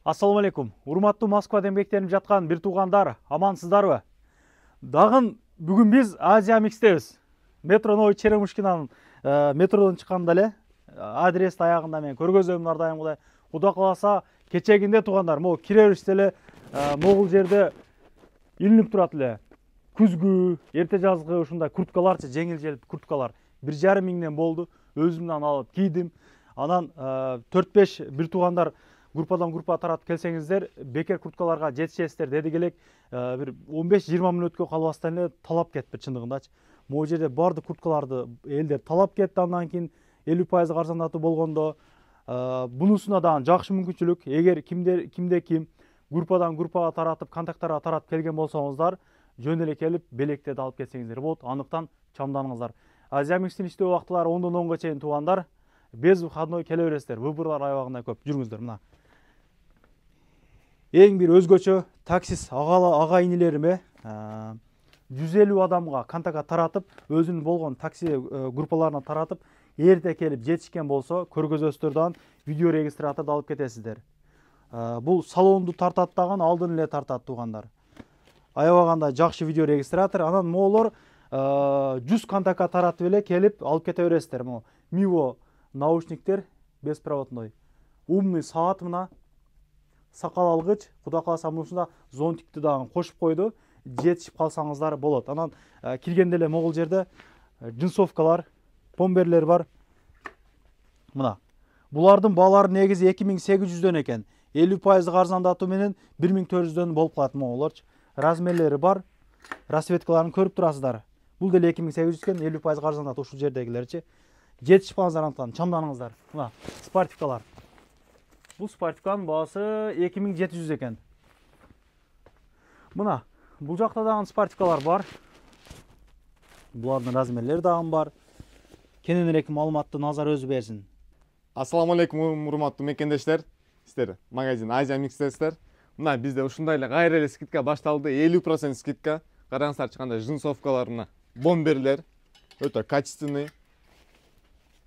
Ассаламу алейкум. Урматтуу Москвада эмгектенип жаткан бир туугандар, амансыздарбы? Дагы бүгүн биз Азия Микстебиз. Метро Новый Черемушкинанын метродон чыкканда эле адрес аягында мен көргөзөм ар дайым кудай. Куда кааласа кечегинде туугандар, могу кире бериште эле могул жерде илинип турат эле. Күзгү, эрте жазгы ушундай курткаларчы, жеңил желп курткалар 1,5 миңден болду. Өзүмдөн алып кийдим. Анан 4-5 бир туугандар группадан группа таратып келсеңиздер, бекер курткаларга жетишесиздер дедик элек. Бир 15-20 мүнөткө калбастан эле талап кетти чындыгындачы. Могу жерде бардык курткаларды элдер талап кетти, андан кийин 50% арзандатуу болгондо бунусуна дагы жакшы мүмкүнчүлүк. Эгер кимде ким группадан группага таратып, контакттарга таратып келген болсоңуздар, жөн эле келип белектерди алып кетсеңиздер болот. Анықтан чамданыңыздар. Азия Микстин иштөө убактылары 10-дон 10га чейин туугандар. Без выходной келе бересиздер. Выборлар аябагында көп. Жүрүңүздөр мына. Эң бир өзгөчө таксист ага инилериме 150 адамга контактка таратып, өзүнүн болгон такси группаларына таратып, эрте келип жетишкен болсо, көргөзөсүздөрдөн видео регистраторду алып кетесиздер. Бул салонду тартат дагы, алдын эле тартат туугандар. Аябаганда жакшы видео регистратор, анан моолор 100 контактка таратып эле келип алып кете бересиздер. Могу Mivo наушниктер беспроводной. Умный саат мына. Сакал алгыч, куда кааласа мушунда зонтикти дагы кошуп койду. Жетишип калсаңыздар болот. Анан киргенде эле могул жерде джинсовкалар, помберлер бар. Мына. Булардын баалары негизи 2800дөн экен. 50% арзандатуу менен 1400дөн болуп калат моголорчу. Размерлери бар. Расцветкаларын көрүп турасыздар. Бул деле 2800 экен, 50% арзандатуу ушул жердегилерчи. Жетишип калыңыздар, анткан чамданыңыздар. Мына спортивкалар. Бул спортивканын баасы 2700 экен. Мына, бул жакта дагы спортивкалар бар. Булардын размерлери дагы бар. Кененирээк маалыматты назар өзү берсин. Ассаламу алейкум, урматтуу мекендештер. Сиздер магазин Азия Микстесиздер. Мына бизде ушундай эле кайра эле скидка башталды. 50% скидка. Караңыздарчы кандай джинсовкалар, мына бомберлер өтө качественный.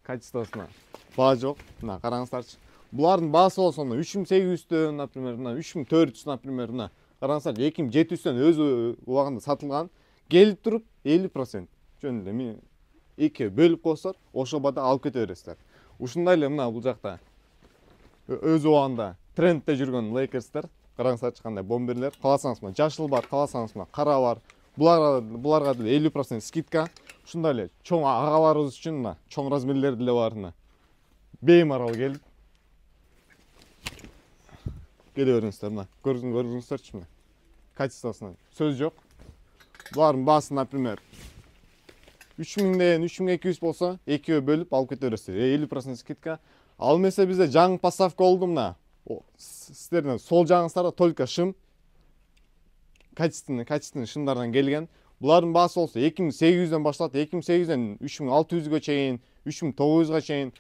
Качествосуна баа жок. Мына караңыздарчы. Булардын баасы болсо 3800дөн, например, мына 3400, например, мына караңыздар 2700дөн өзү убагында сатылган. Келип туруп 50% жөн эле мен 2 бөлүп койсоңор, ошо бада алып кете бересиздер. Ушундай эле мына бул жакта өз убагында трендте жүргөн Lakers'тер. Караңыздарчы кандай бомберлер. Кааласаңыз мына жашыл бар, кааласаңыз мына кара бар. Буларга деле 50% скидка. Ушундай эле чоң агаларыбыз үчүн мына чоң размерлер деле бар. Мына беймарал келип келе бериңиздер. Мына көрдүңүздөрчү мына качествосуна сөз жок. Булардын баасы, например, 3000ден 3200 болсо 2 бөлүп алып кете бересиздер. 50% скидка. Ал эмесе бизде жаңы поставка болду мына. Сиздердин сол жагыңыздарда только шым качественный шымдардан келген. Булардын баасы болсо 2800дөн башталат, 2800ден 3600гө чейин, 3900га чейин.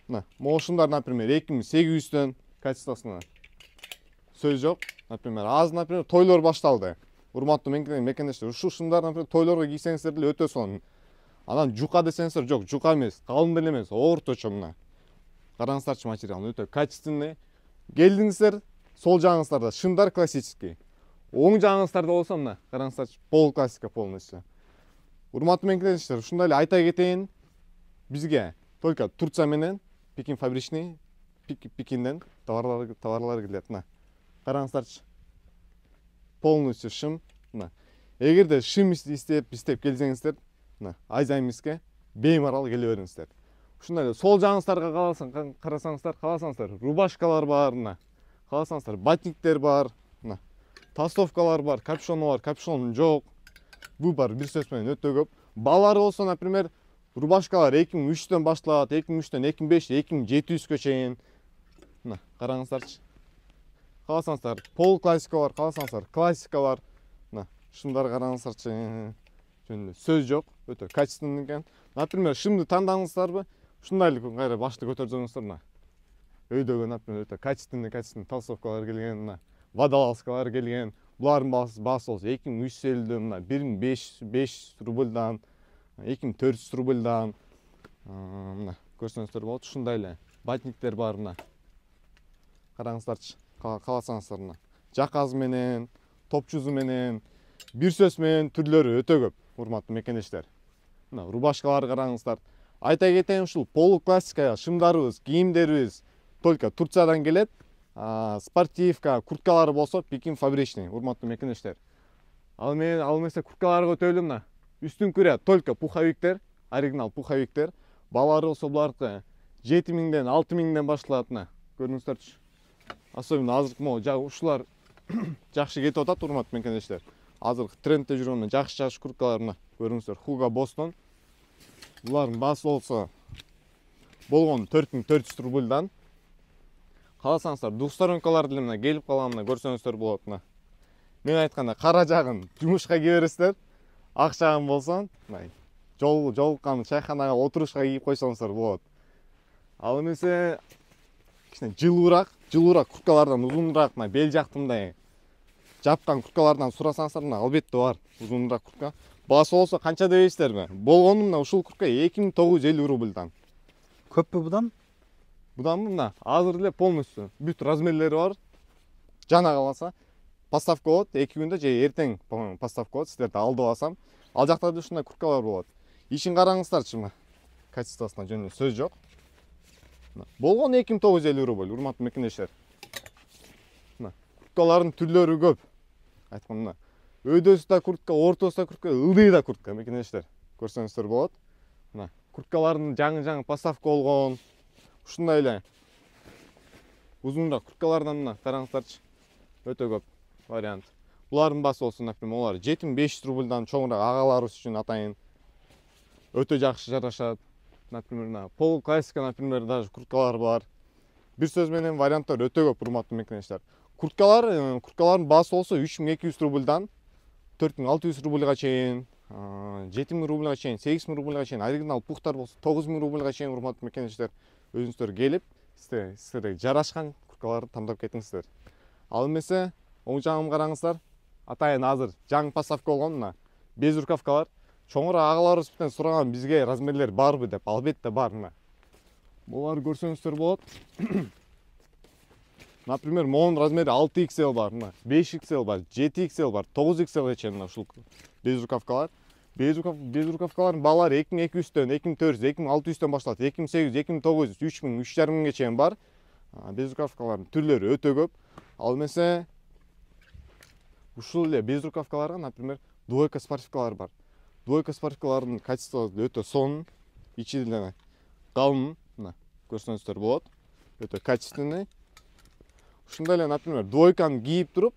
Мына могу шымдар, например, 2800дөн качествосуна сөз жок. Например, азыр, например, тойлор башталды. Урматтуу мекендештер, ушул шымдар, например, тойлорго кийсеңиздер деле өтө сонун. Анан жука десеңиздер, жок, жука эмес, калың деле эмес, орточо мына. Караңыздарчы материал өтө качественный. Келдиңиздер, сол жагыңыздарда шымдар классический. Оң жагыңыздарда болсо мына караңыздарчы пол классика полностью. Урматтуу мекендештер, ушундай эле айта кетейин. Бизге только Турция менен Пекин фабричный, Пекинден товарлар келет. Мына караңыздарчы. Полностью шым. Мына. Эгерде шым истеп келсеңиздер, мына Азия Микске беймарал келе бериңиздер. Ушундай эле сол жагыңыздарга карасаңыздар, рубашкалар бар, мына. Кааласаңыздар, батниктер бар, мына. Толстовкалар бар, капюшону бар, капюшон жок. Бул бар, бир сөз менен өтө көп. Балары болсо, например, рубашкалар 2003дөн башталат, 2003дөн 2005, 2700гө чейин. Мына караңыздарчы. Кааласаңыздар, пол классика бар, кааласаңыздар, классика бар. Мына шымдар караңыздарчы. Жөн эле сөз жок, өтө качественный экен. Например, шымды тандаңыздарбы? Ушундай эле кайра башты көтөрсөңүздөр, мына. Өйдөгө, например, өтө качественный толстовкалар келген, мына водолазкалар келген. Булардын баасы болсо 2350дөн, мына 1500 рубльдан, 2400 рубльдан. Мына көрсөңүздөр болот. Ушундай эле батниктер бар, мына. Караңыздарчы. кааласаңыздар мына жаказ менен, топчузу менен, бир сөз менен түрлөрү өтө көп, урматтуу мекендештер. Мына рубашкаларды караңыздар. Айта кетейин, ушул полуклассика шымдарыбыз, кийимдерибиз только Турциядан келет. Спортивка, курткалары болсо Пекин фабричный, урматтуу мекендештер. Ал эмесе курткаларга өтөлүм мына. Үстүн күрө только пуховиктер, оригинал пуховиктер. Балары болсо булардыкы 7000ден 6000ден башталат мына. Көрүңүздөрчү. Особенно азыркы могу ушулар жакшы кетип атат, урматтуу мекендештер. Азыркы трендте жүргөн жакшы курткалар мына. Көрүңүздөр, Hugo Boss'тон. Булардын баасы болсо болгону 4400 рубльдан. Кааласаңыздар, двухсторонкалар деле мына келип калган, мына көрсөңүздөр болот мына. Мен айтканда кара жагын жумушка кие бересиздер. Ак жагын болсо, мына жолуккан чайханага отурушка кийип койсоңуздар болот. Ал эмесе кичине жылуураак курткалардан узунураак, мына бел жактымдай жапкан курткалардан сурасаңыздар, мына албетте бар узунураак куртка. Баасы болсо канча дебейсиздерби? Болгону мына ушул куртка 2950 рубльдан. Көппү будан? Будан мына азыр эле полностью бүт размерлери бар. Жана каласа поставка болот, 2 күндө же эртең поставка болот, сиздерди алдып алсам. Ал жакта да ушундай курткалар болот. Ишин караңыздарчы мына. Качествосуна жөнүндө сөз жок. Болгону 2950 рубль, урматтуу мекендештер. Мына курткалардын түрлөрү көп. Айткам мына. Өйдөсү да куртка, ортосу да куртка, ылдый да куртка, мекендештер. Көрсөңүздөр болот. Мына курткалардын жаңы поставка болгон. Ушундай эле узунураак курткалардан мына караңыздарчы. Өтө көп вариант. Булардын баасы болсо, например, олар 7500 рубльдан чоңураак агаларыбыз үчүн атайын өтө жакшы жарашат. Например, мына полуклассика, например, даже курткалар бар. Бир сөз менен варианттар өтө көп, урматтуу мекендештер. Курткалардын баасы болсо 3200 рубльдан 4600 рубльга чейин, 7000 рубльга чейин, 8000 рубльга чейин, оригинал пухтар болсо 9000 рубльга чейин, урматтуу мекендештер. Өзүңүздөр келип, сиздерге жарашкан курткаларды тандап кетиңиздер. Ал эмесе, оң жагымга караңыздар. Атайын азыр жаңы поставка болгон мына без рукавкалар. Чоңураак агаларыбыз менен сураган бизге размерлер барбы деп, албетте бар мына. Буларды көрсөңүздөр болот. Например, монун размери 6XL бар, мына 5XL бар, 7XL бар, 9XL чейин мына ушул без рукавкалар. Без рукавкалардын баалары 2200дөн, 2400, 2600дөн башталат, 2800, 2900, 3000, 3500 чейин бар. Без рукавкалардын түрлөрү өтө көп. Ал эмесе ушул эле без рукавкаларга, например, двойка спортивкалар бар. Двойка спортивкалардын качествосу өтө сонун, ичи деле калын, мына көрсөңүздөр болот. Өтө качественный. Ушундай эле, например, двойканы кийип туруп,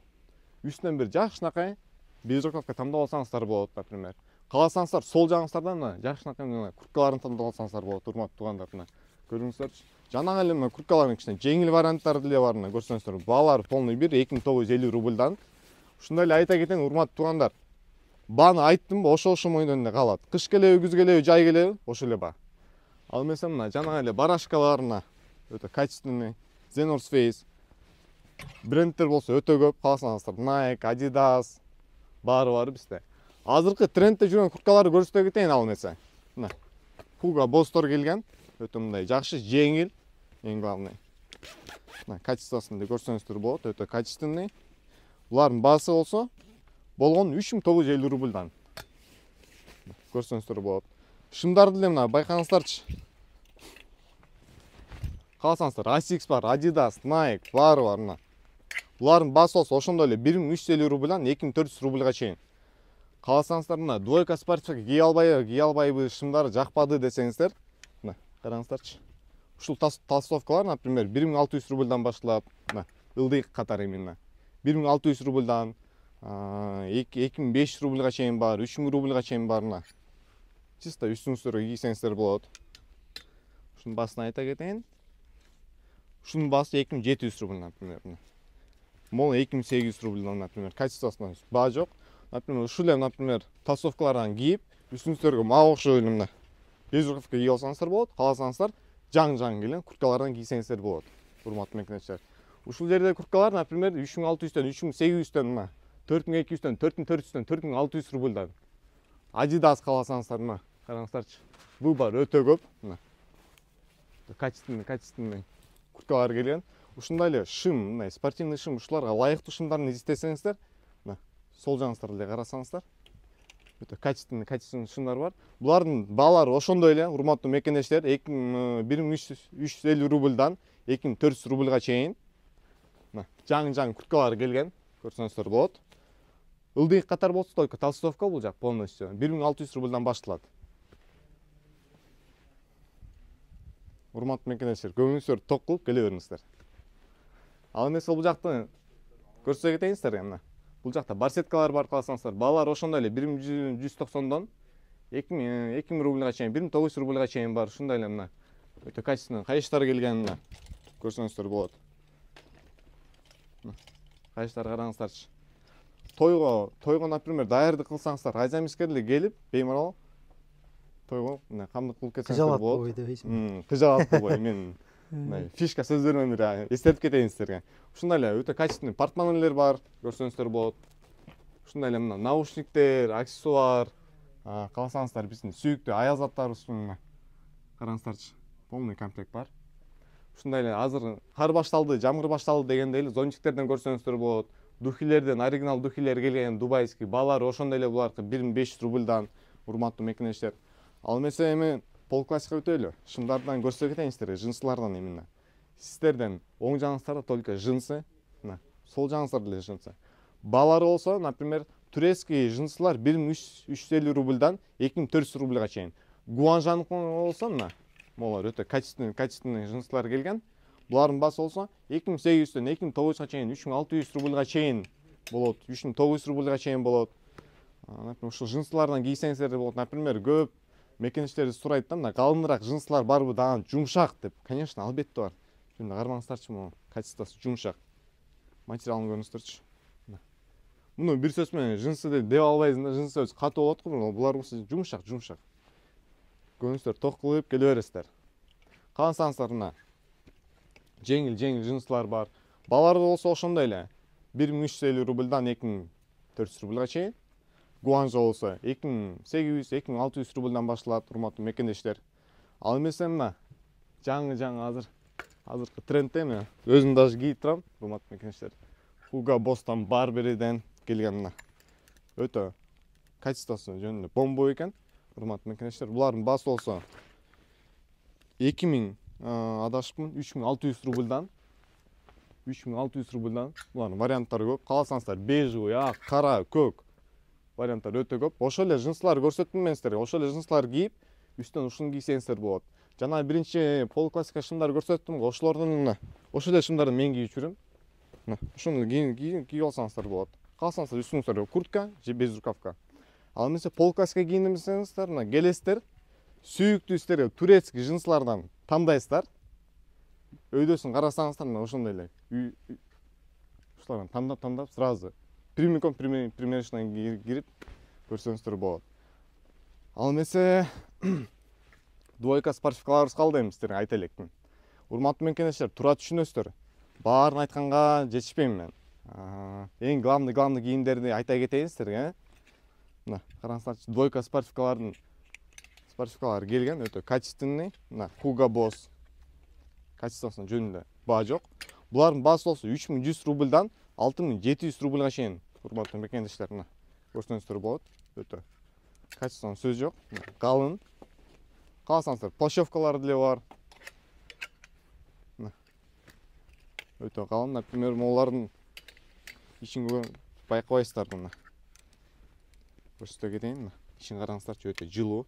үстүнөн бир жакшынакай без рукавка тандап алсаңыздар болот, например. Кааласаңыздар, сол жагыңыздардан мына жакшынакай курткаларын тандап алсаңыздар болот, урматтуу туугандар, мына көрүңүздөрчү. Жанагы эле мына курткалардын кичине жеңил варианттары деле бар, мына көрсөңүздөр. Баалары полный бир 2950 рубльдан. Ушундай эле айта кетейин, урматтуу туугандар. Бааны айттым, ошо мойдон эле калат. Кыш келеби, күз келеби, жай келеби, ошо эле баа. Ал эмесе мына жанагы эле барашкаларына өтө качественный, The North Face. Брендтер болсо өтө көп, кааласаңыздар, Nike, Adidas баары бар бизде. Азыркы трендте жүргөн курткаларды көрсөтө кетейин, ал эмесе. Мына Hugo Boss'тор келген, өтө мындай жакшы, жеңил, эң главный. Мына качествосын да көрсөңүздөр болот, өтө качественный. Булардын баасы болсо болгон 3950 рубльдан. Көрсөңүздөр болот. Шымдарды деле мына байкаңыздарчы. Кааласаңыздар, Asics бар, Adidas, Nike баары бар мына. Булардын баасы болсо ошондой эле 1350 рубльдан 2400 рубльга чейин. Кааласаңыздар, мына двойка спортивка кие албайбы, шымдары жакпады десеңиздер, мына караңыздарчы. Ушул толстовкалар, например, 1600 рубльдан башталат, мына ылдый катары именно. 1600 рубльдан 2500 рубльга чейин бар, 3000 рубльга чейин бар мына. Чисто үстүңүздөргө кийсеңиздер болот. Ушунун баасын айта кетейин. Ушунун баасы 2700 рубль, например. Мол 2800 рубльдан, например, качествосуна баа жок. Например, ушул эле, например, толстовкалардан кийип, үстүңүздөргө мага окшоп эле мына без рукавка кийип алсаңыздар болот. Кааласаңыздар, жаңы келген курткалардан кийсеңиздер болот. Урматтуу мекендештер. Ушул жерде курткалар, например, 3600дөн, 3800дөн, мына 4200дөн, 4400дөн, 4600 рубльдан. Adidas кааласаңыздар, мына караңыздарчы. Бул бар өтө көп, мына. Качественный курткалар келген. ушундай эле шым, мындай спортивный шым, ушуларга ылайыктуу шымдарды издесеңиздер, мына сол жағыңыздар эле карасаңыздар, өтө качественный шымдар бар. Булардын баалары ошондой эле, урматтуу мекендештер, 1350 рубльдан 2400 рубльга чейин жаңы курткалар келген, көрсөңүздөр болот. Ылдый катар болсо только толстовка бул жак полностью 1600 рубльдан башталат. Урматтуу мекендештер, көңүлүңүздөрдү ток кылып келе бериңиздер. Ал эмесе бул жакты көрсөтө кетейин силерге. Мына бул жакта барсеткалар бар, калсаңыздар. Баалар ошондой эле 1190дон 2000 рубльга чейин, 1900 рубльга чейин бар. Ушундай эле мына өтө качественный кайыштар келген, мына көрсөңүздөр болот. Кайыштар караңыздарчы. Тойго, например, даярдык кылсаңыздар, айзамискер эле келип, беймарал тойго мына камдык кылып кетсеңиздер болот. Кыжалат болбой, мен фишка сөздөрүмөн бир эстетип кетейин силерге. Ушундай эле өтө качественный портмонелер бар, көрсөңүздөр болот. Ушундай эле мына наушниктер, аксессуар, калсаңыздар биздин сүйүктүү аял заттарыбыз, караңыздарчы, полный комплект бар. Ушундай эле азыр кар башталды, жамгыр башталды дегенде эле зонтиктерден көрсөңүздөр болот. Духилерден оригинал духилер келген, дубайский, баалары ошондой эле буларкы 1500 рубльдан, урматтуу мекендештер. Ал эмесе эми пол классика өтөлү. Шымдардан көрсөтө кетейин силерге, жынсылардан именно. Сиздерден оң жагыңыздарда только жынсы, мына сол жагыңыздарда эле жынсы. Баалары болсо, например, турецкий жынсылар 1350 рубльдан 2400 рубльга чейин. Гуанжан болсо, мына молар өтө качественный жынсылар келген. Булардын баасы болсо 2800дөн 2900га чейин, 3600 рубльга чейин болот, 3900 рубльга чейин болот. Например, ушул жынсылардан кийсеңиздер болот. Например, көп мекендештерибиз сурайт да, мына калыныраак жынсылар барбы, дагы жумшак деп. Конечно, албетте бар. Мына кармаңыздарчы, могу качествосы жумшак. Материалын көрүңүздөрчү. Муну бир сөз менен жынсы деп албайсың да, жынсы өзү катуу болот го, булар болсо жумшак. Көңүңүздөр ток кылып келе бересиздер. Кааласаңыздар, мына жеңил жынсылар бар. Баалары болсо ошондой эле 1350 рубльдан 2400 рубльга чейин. Гуанжо болсо 2800-2600 рубльдан башталат, урматтуу мекендештер. Ал эмесе мына жаңы азыркы трендте, мына өзүм даже кийип турам, урматтуу мекендештер. Hugo Boss'тан Барбериден келген, мына өтө качествосы жөнүндө бомба экен, урматтуу мекендештер. Булардын баасы болсо 2000 адашыпмын 3600 рубльдан. Булардын варианттары көп. Кааласаңыздар бежевый, ак, кара, көк варианттар өтө көп. Ошол эле жынсылар көрсөттүм мен силерге. Ошол эле жынсылар кийип, үстүнөн ушуну кийсеңиздер болот. Жана биринчи пол классика шымдар көрсөттүм го. Ошолордон мына ошол эле шымдарды мен кийип жүрүм. Мына ушуну кийип алсаңыздар болот. Кааласаңыздар үстүңүздөргө куртка же без рукавка. Ал эмесе пол классика кийиндирсеңиздер, мына келесиздер, сүйүктүү силерге турецкий жынсылардан тандайсыздар. Өйдөсүн карасаңыздар, мына ошондой эле. Ушулардан тандап сразу прямиком примерочныйдан кирип көрсөңүздөр болот. Ал эмесе двойка спортивкаларыбыз калды, эми силерге айта электим. Урматтуу мекендештер, тура түшүнөсүздөр. Баарын айтканга жетишпейм мен. Эң главный кийимдерди айта кетейин силерге. Мына караңыздарчы, двойка спортивкалары келген, өтө качественный. Мына Hugo Boss качествосунун жөнүндө баа жок. Булардын баасы болсо 3100 рубльдан 6700 рубльга чейин, урматтуу мекендештер, мына көрсөңүздөр болот. Өтө качествосунун сөз жок. Калын. Кааласаңыздар, плащевкалар деле бар. Мына өтө калын. Например, могулардын ишин байкабайсыздар, мына көрсөтө кетейин. Мына ишин караңыздарчы, өтө жылуу.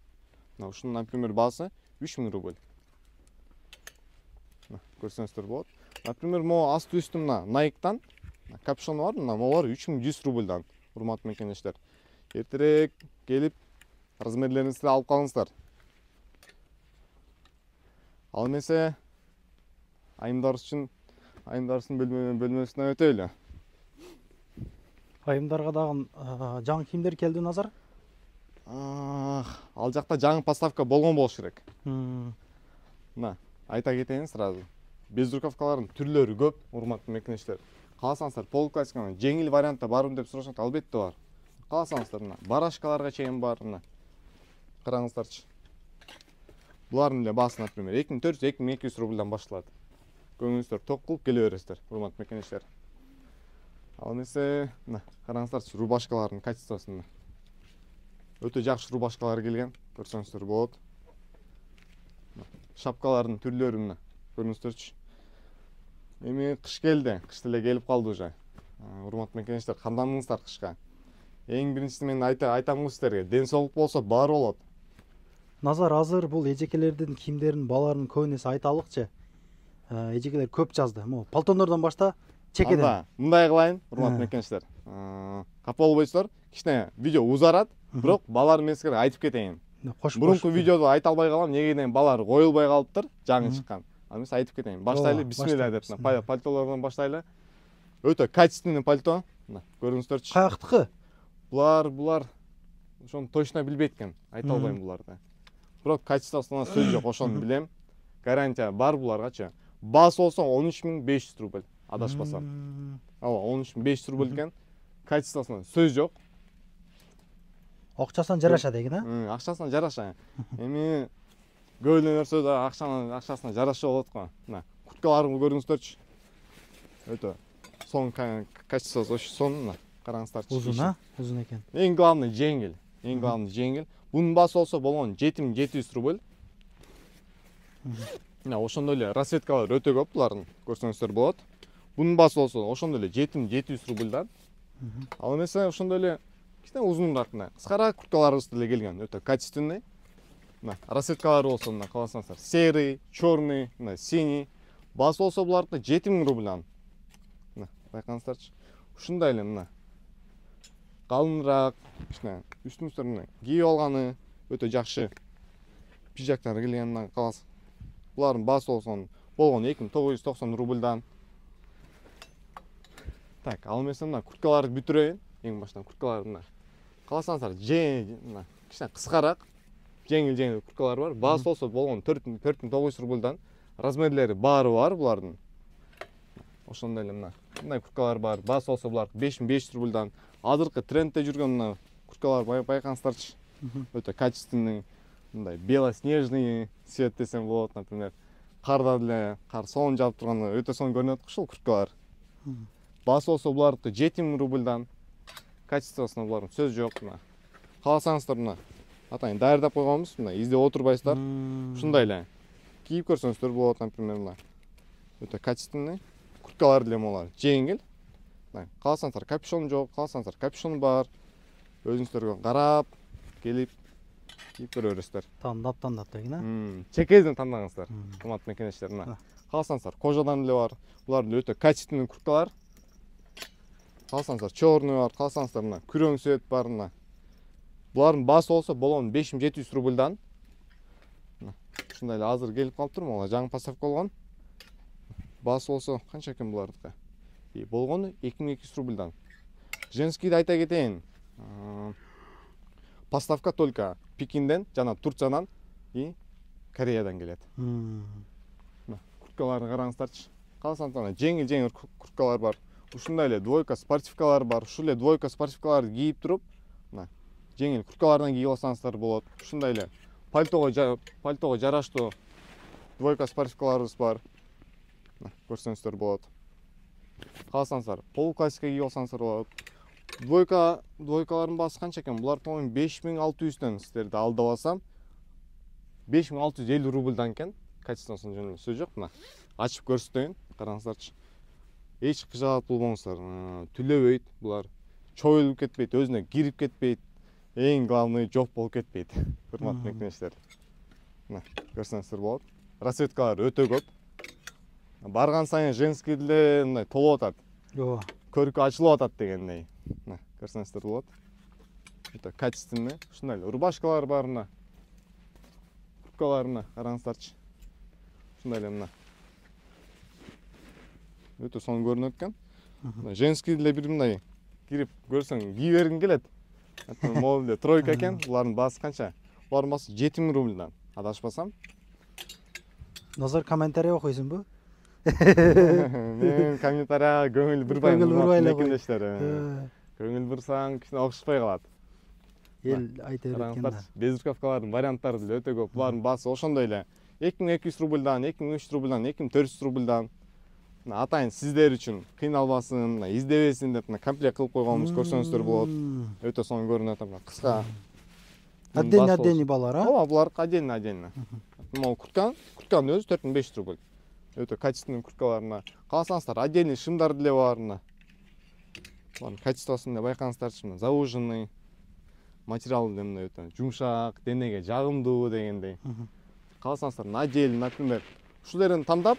Мына ушунун, например, баасы 3000 рубль. Көрсөңүздөр болот. Например, могу асты үстү мына Nike'тан капюшон бар, мына могулар 3100 рубльдан, урматтуу мекендештер. Эртерээк келип размерлериңизди алып калыңыздар. Ал эмесе айымдарыбыздын бөлмөсүнө өтөлү. Айымдарга дагы жаңы кийимдер келди назар. Ал жакта жаңы поставка болгон болуш керек. Мына айта кетейин сразу. Безрукавкалардын түрлөрү көп, урматтуу мекендештер. Кааласаңыздар, пол классиканын жеңил вариантта барбы деп сурашат, албетте бар. Кааласаңыздар, мына барашкаларга чейин бар, мына караңыздарчы. Булардын эле баасы, например, 2400-2200 рубльдан башталат. көңүлүңүздөр ток кылып келе бересиздер, урматтуу мекенештер. Ал эмесе, мына караңыздарчы, рубашкалардын качествосун. Өтө жакшы рубашкалар келген, көрсөңүздөр болот. Шапкалардын түрлөрү мына, көрүңүздөрчү. Эми кыш келди, кыш деле келип калды уже. Урматтуу мекенештер, кандандыңыздар кышка? Эң биринчisi мен айтамын сиздерге, ден соолук болсо баары болот. Назар, азыр бул эжекелердин кийимдерин бааларын көбүн эсе айталыкчы. Эжекелер көп жазды. Могу пальтондордон башта чекеден. Анда мындай кылайын, урматтуу мекенештер. Капа болбойсуздар, кичине видео узарат, бирок балар мен силерге айтып кетейин. Мурунку видеодо айта албай калам, неге дегенде балар коюлбай калыптыр, жаңы чыккан. Ал эмесе айтып кетейин. Баштайлы, бисмилла деп, пальтолордон баштайлы. Өтө качественный пальто. Мына көрүңүздөрчү. Каяктыкы? Булар ошону точно билбейт экен, айта албайм буларды. Бирок качествосуна сөз жок, ошону билем. Гарантия бар буларгачы. Баасы болсо 13.500 рубль, адашпасам. Ооба, 13.500 рубль экен. Качествосуна сөз жок. Акчасынан жараша деген, а? Акчасына жараша. Эми көбүнө нерсе да акчасына жараша болот го. Мына курткаларымды көрүңүздөрчү. Өтө сон качествосы ошо сон, мына караңыздарчы. Узун, а? Узун экен. Эң главный жеңил. Эң главный жеңил. Бунун баасы болсо болгон 7700 рубль. Мына ошондой эле расцветкалар өтө көп булардын, көрсөңүздөр болот. Бунун баасы болсо ошондой эле 7700 рубльдан. Ал эмесе ошондой эле кичине узунураак, мына кыскараак курткаларыбыз деле келген, өтө качественный. Мына расцветкалар болсо, мына каласаңыздар, серый, чёрный, мына синий. Баасы болсо булардыкы 7000 рубльдан. Мына байкаңыздарчы. Ушундай эле мына калыныраак, кичине үстүңүздөрүн кийип алганы өтө жакшы. Пижактар келген, мына калас. Булардын баасы болсо болгон 2990 рубльдан. Так, ал эмесе мына курткаларды бүтүрөйүн. Эң баштан курткалар мына. Каласаңыздар, мына кичине кыскараак, жеңил курткалар бар. Баасы болсо болгон 4900 рубльдан. Размерлери баары бар булардын. Ошондой эле мына мындай курткалар бар. Баасы болсо булар 5500 рубльдан. Азыркы трендте жүргөн мына курткалар байкаңыздарчы. Өтө качественный, мындай белоснежный цвет десем болот, например. Карда деле, кар соон жаап турганда өтө сонун көрүнөт ушул курткалар. Баасы болсо булардыкы 7000 рубльдан. Качествосуна булардын сөз жок, мына. Кааласаңыздар мына атайын даярдап койгонбуз, мына издеп отурбайсыздар. Ушундай эле кийип көрсөңүздөр болот, например, мына. Өтө качественный курткалар деле булар, жеңил. Кааласаңыздар капюшон жок, кааласаңыздар капюшон бар. Өзүңүздөргө карап, келип кийип көрө бересиздер. Тандап деген, а? Чекеден тандаңыздар, урматтуу мекенештер, мына. Кааласаңыздар кожадан деле бар. Булар деле өтө качественный курткалар. Кааласаңыздар чёрный бар, кааласаңыздар мына күрөң цвет бар, мына. Булардын баасы болсо болгон 5700 рубльдан. Ушундай эле азыр келип калыптыр, могу жаңы поставка болгон. Баасы болсо канча экен булардыкы? Болгону 2200 рубльдан. Женскийди айта кетейин. Поставка только Пекинден жана Турциядан и Кореядан келет. Курткаларды караңыздарчы. Кааласаңыздар жеңил курткалар бар. Ушундай эле двойка спортивкалар бар. Ушул эле двойка спортивкаларды кийип туруп, мына жеңил курткалардан кийип алсаңыздар болот. Ушундай эле пальтого жараштуу двойка спортивкаларыбыз бар. Көрсөңүздөр болот. Кааласаңыздар полуклассика кийип алсаңыздар болот. Двойкалардын баасы канча экен? Булар по-моему 5600дөн, сиздерди алдабасам 5650 рубльдан экен. Качествосун жөнүндө сөз жок, мына. Ачып көрсөтөйүн, караңыздарчы. Эч кыжаат болбоңуздар. Түлөбөйт булар. Чоюлуп кетпейт, өзүнө кирип кетпейт. Эң главный жок болуп кетпейт. Урматтуу мекенештер. Мына, көрсөңүздөр болот. Расцветкалар өтө көп. Барган сайын женский деле мындай толуп атат. Ооба. Көркү ачылып атат дегендей. Мына, көрсөңүздөр болот. Өтө качественный. Ушундай эле рубашкалар бар, мына. Курткалар, мына, караңыздарчы. Ушундай эле мына. Өтө сонун көрүнөт экен. Женский деле бир мындай кирип көрсөң кийип бергиң келет. Могу деле тройка экен. Булардын баасы канча? Булардын баасы 7000 рубльдан. Адашпасам. Назар, комментарий окуйсуңбу? Мен комментарийга көңүл бурбайм. Мекендештер. Көңүл бурсаң кичине окшушпай калат. Эл айта берет экен да. Безрукавкалардын варианттары деле өтө көп. Булардын баасы ошондой эле 2200 рубльдан, 2300 рубльдан, 2400 рубльдан. атайын сиздер үчүн кыйналбасын, издебесин деп комплект кылып койгонбуз, көрсөңүздөр болот. Өтө соң көрүнүп атат, кыска. Отдельный балар, а? Ооба, булар отдельно. Могу куртканын өзү 4500 рубль. Өтө качественный курткаларына. Кааласаңыздар, отдельный шымдар деле бар. Булардын качествосын деле байкаңыздарчы, зауженный. Материалы деле өтө жумшак, денеге жагымдуу дегендей. Кааласаңыздар, отдельно, например, ушулерден тандап,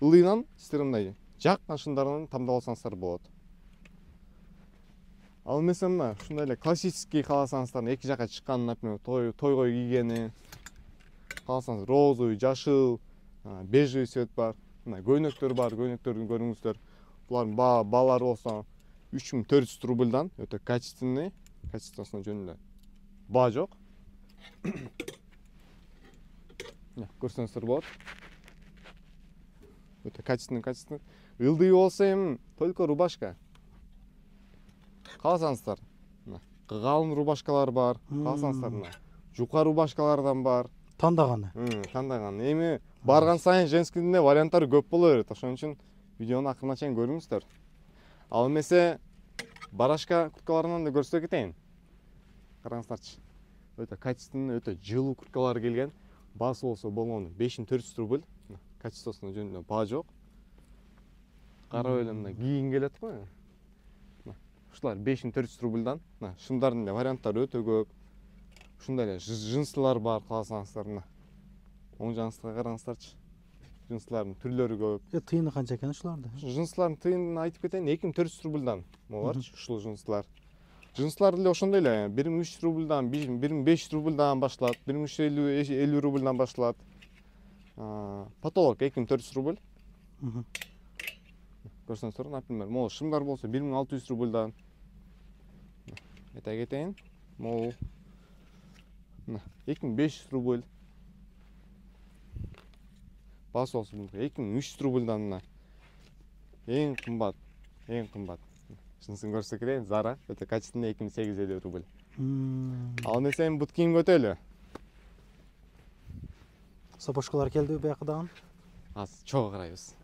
ылыйынан сиздер мындай жаккан шымдарын тандап алсаңыздар болот. Ал эмесе мына ушундай эле классический кааласаңыздар, эки жакка чыккан, например, тойго кийгени, кааласаңыз розовый, жашыл, бежевый цвет бар. Мына көйнөктөр бар, көйнөктөрдү көрүңүздөр. Булардын баалары болсо 3400 рубльдан, өтө качественный, качествосуна жөн эле баа жок. Көрсөңүздөр болот. Өтө качественный. Ылдый болсо эми только рубашка. Кааласаңыздар, калың рубашкалар бар, кааласаңыздар, жука рубашкалардан бар. Тандаганы. Тандаган. Эми барган сайын женскийде варианттары көп боло берет. Ошон үчүн видеону акырына чейин көрүңүздөр. Ал эмесе барашка курткаларынан да көрсөтө кетейин. Караңыздарчы. Өтө качественный, өтө жылуу курткалар келген. Баасы болсо болгону 5400 рубль. Качествосуна жөн эле баа жок. Карап эле мына кийин келет го. Ушулар 5400 рубльдан. Шымдардын да варианттары өтө көп. Ушундай эле жинсылар бар, кааласаңыздар. Оң жагыңызга караңыздарчы. Жинсылардын түрлөрү көп. Тыйыны канча экен ушуларда? Жинсылардын тыйынын айтып кетейин, 2400 рубльдан. Могуларчы ушул жинсылар. Жинсылар деле ошондой эле 1300 рубльдан, 1500 рубльдан башталат, 1350 рубльдан башталат. Потолок 2400 рубль. Көрсөңүздөр, например, могу шымдар болсо 1600 рубльдан. Айта кетейин, могу 2500 рубль. Баасы болсо 2300 рубльдан. Эң кымбат. Шынысын көрсөтө кетейин, Zara өтө качественный 2850 рубль. Ал эмесе эми бут кийимге өтөлү. Сапожкалар келдиби бияка дагы? Азыр чогуу карайбыз.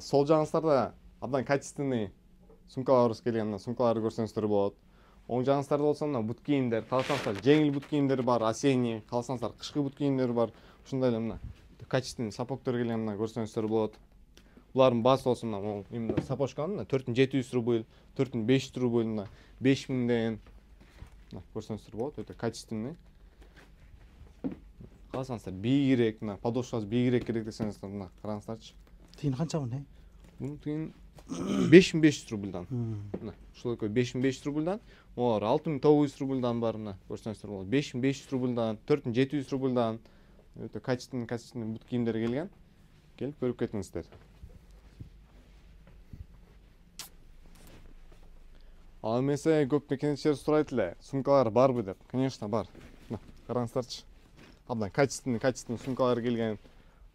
Сол жагыңыздарда абдан качественный сумкаларыбыз келген, сумкаларды көрсөңүздөр болот. Оң жагыңыздарда болсо мына бут кийимдер, кааласаңыздар жеңил бут кийимдер бар, осенний, кааласаңыздар кышкы бут кийимдер бар. Ушундай эле мына качественный сапогдор келген, мына көрсөңүздөр болот. Булардын баасы болсо мына именно сапожканын 4700 рубль, 4500 рубль, 5000ден. Көрсөңүздөр болот, өтө качественный. Кааласаңыздар бийигирээк, подошвасы бийигирээк керек десеңиздер, мына караңыздарчы. Тыйын канча мына? Бунун тыйын 5500 рубльдан. Ушул экөө 5500 рубльдан, олар 6900 рубльдан бар, мына көрсөңүздөр болот. 5500 рубльдан, 4700 рубльдан өтө качественный бут кийимдер келген. Келип көрүп кетиңиздер. Ал эмесе көп мекенечилер сурайт эле, сумкалар барбы деп. Конечно, бар. Караңыздарчы. Абдан качественный сумкалар келген.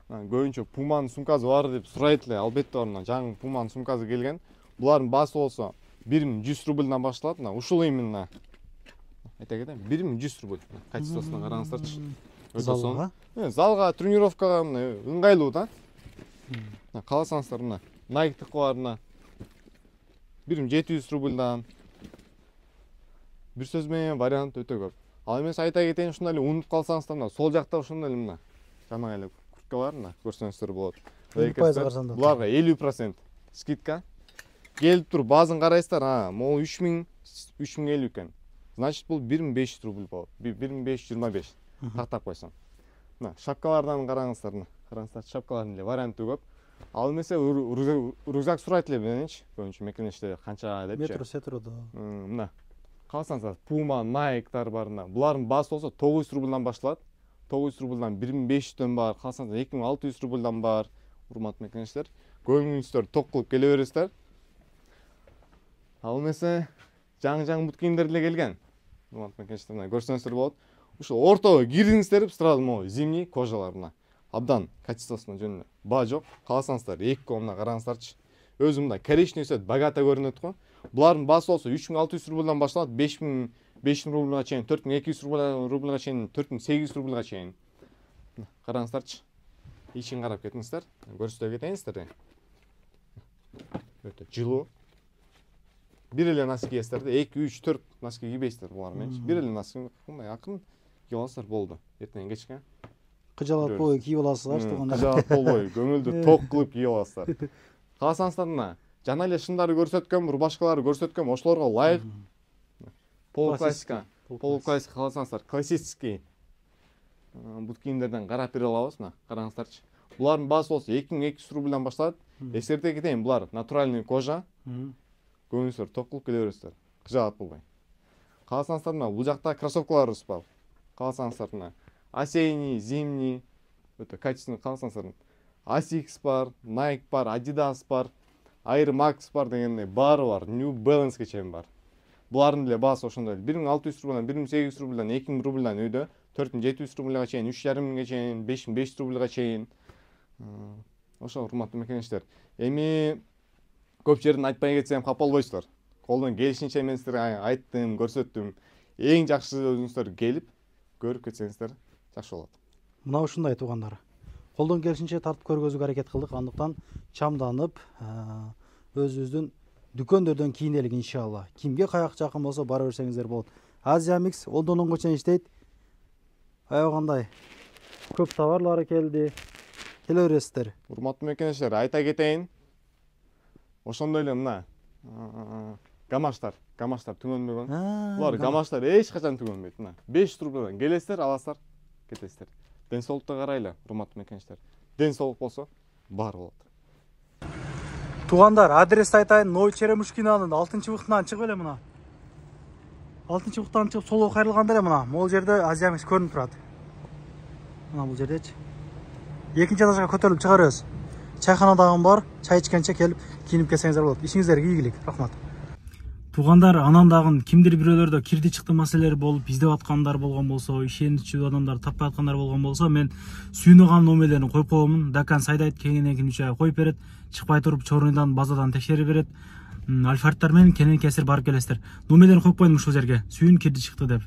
Көбүнчө Puma'nын сумкасы бар деп сурайт эле. Албетте бар, жаңы Puma'нын сумкасы келген. Булардын баасы болсо 1100 рубльдан башталат. Ушул именно. Айта кетейин, 1100 рубль. Качествосуна караңыздарчы. Өтө соң. Залга, тренировкага ыңгайлуу да. Кааласаңыздар, мына Nike-тык бар, 1700 рубльдан. Бир сөз менен вариант өтө көп. Ал эмес айта кетейин, ушундай эле унутуп калсаңыздар, сол жакта ушундай эле мына жана эле курткалар көрсөңүздөр болот. 50% арзандап. Буларга 50% скидка. Келип туруп баазын карайсыздар, могу 3050 экен. Значит, бул 1500 рубль болот. 1525. Тактап койсоң. Мына шапкалардан караңыздар, караңыздар, шапкалардын эле варианты көп. Ал эмесе рюкзак сурайт эле мененчи, көбүнчө мекенечте канча депчи. Метро сетрода. Мына калсаңыздар, Puma, Nike'тар бар. Булардын баасы болсо 900 рубльдан башталат. 900 рубльдан 1500дөн бар, калсаңыздар 2600 рубльдан бар. Урматтуу мекенечтер, көңүлүңүздөр ток кылып келе бересиздер. Ал эмесе жаңы бут кийимдер деле келген. Урматтуу мекенечтер, көрсөңүздөр болот. Ушул ортого кирдиңиздер, сразу могу зимний кожалар. Абдан качествосуна жөн эле баа жок. Кааласаңыздар, эки комна караңыздарчы. Өзү мындай коричневый цвет богато көрүнөт го. Булардын баасы болсо 3600 рубльдан башталат, 5000 рубльга чейин, 4200 рубльга чейин, 4800 рубльга чейин. Караңыздарчы. ишин карап кетиңиздер. Көрсөтө кетейин сиздерге. Өтө жылуу. Бир эле носки кийесиздер да, 2, 3, 4 носки кийбейсиздер булар менен. Бир эле носки мындай акын кийип аласыздар болду. Эртең кечке. Кыжалатпой кийип аласыздар, туугандар. Кыжалат болбой, көңүлдү ток кылып кийип аласыздар. Кааласаңыздар мына жана эле шындары көрсөткөм, башкалары көрсөткөм, ошолорго ылайык полуклассика кааласаңыздар, классический бут кийимдерден карап бере алабыз. Мына караңыздарчы. Булардын баасы болсо 2200 рубльдан башталат. Эскерте кетейин, булар натуральный кожа. Көңүлсүздөр ток кылып келе бересиздер. Кыжалат болбой. Кааласаңыздар мына бул жакта кроссовкаларыбыз бар. Кааласаңыздар мына осенний, зимний, өтө качественный кааласаңыздар. Asics бар, Nike бар, Adidas бар, Air Max бар дегендей баары бар, New Balance чейин бар. Булардын деле баасы ошондой. 1600 рубльдан, 1800 рубльдан, 2000 рубльдан өйдө, 4700 рубльга чейин, 3500 чейин, 5500 рубльга чейин. Ошо урматтуу мекенештер. Эми көп жерден айтпай кетсем капа болбойсуздар. Колдон келишинче мен сиздерге айттым, көрсөттүм. Эң жакшысы өзүңүздөр келип көрүп кетсеңиздер жакшы болот. Мына ушундай туугандар. Колдон келишинче тартып көргөзүүгө аракет кылдык. Андыктан чамданып, өзүбүздүн дүкөндөрдөн кийинелик иншалла. Кимге каяк жакын болсо бара берсеңиздер болот. Азия Mix 10-10 чейин иштейт. Аябагандай көп товарлары келди. Келе бересиздер. Урматтуу мекенештер, айта кетейин. Ошондой эле мына гамаштар түгөнбөгөн. Булар гамаштар эч качан түгөнбөйт. Мына 500 рубльдан келесиздер, аласыздар, кетесиздер. Ден соолукта карайлы, урматтуу мекенештер. Ден соолук болсо бар болот. Туугандар, адрести айтайын. Новый Черемушкинанын 6-бухтынан чыгып эле мына. 6-бухтан чыгып солго кайрылганда эле мына могул жерде Азия Mix көрүнүп турат. Мына бул жердечи. Экинчи этажга көтөрүлүп чыга беребиз. Чайханадагы бар, чай ичкенче келип кийинип келсеңиздер болот. Ишиңиздерге ийгилик. Рахмат. Туугандар, анан дагы кимдир бирөөлөрдө кирди чыкты маселелер болуп, издеп аткандар болгон болсо, ишеничүү адамдар таппай аткандар болгон болсо, мен сүйүнөган номерлерин коюп коемун. Дакан сайдайт кеңинен 3 ай коюп берет. Чыкпай туруп чорундан базадан текшерип берет. Альфардтар менен кенен кесир барып келесиздер. Номерлерин коюп коюдум ушул жерге. Сүйүн кирди чыкты деп.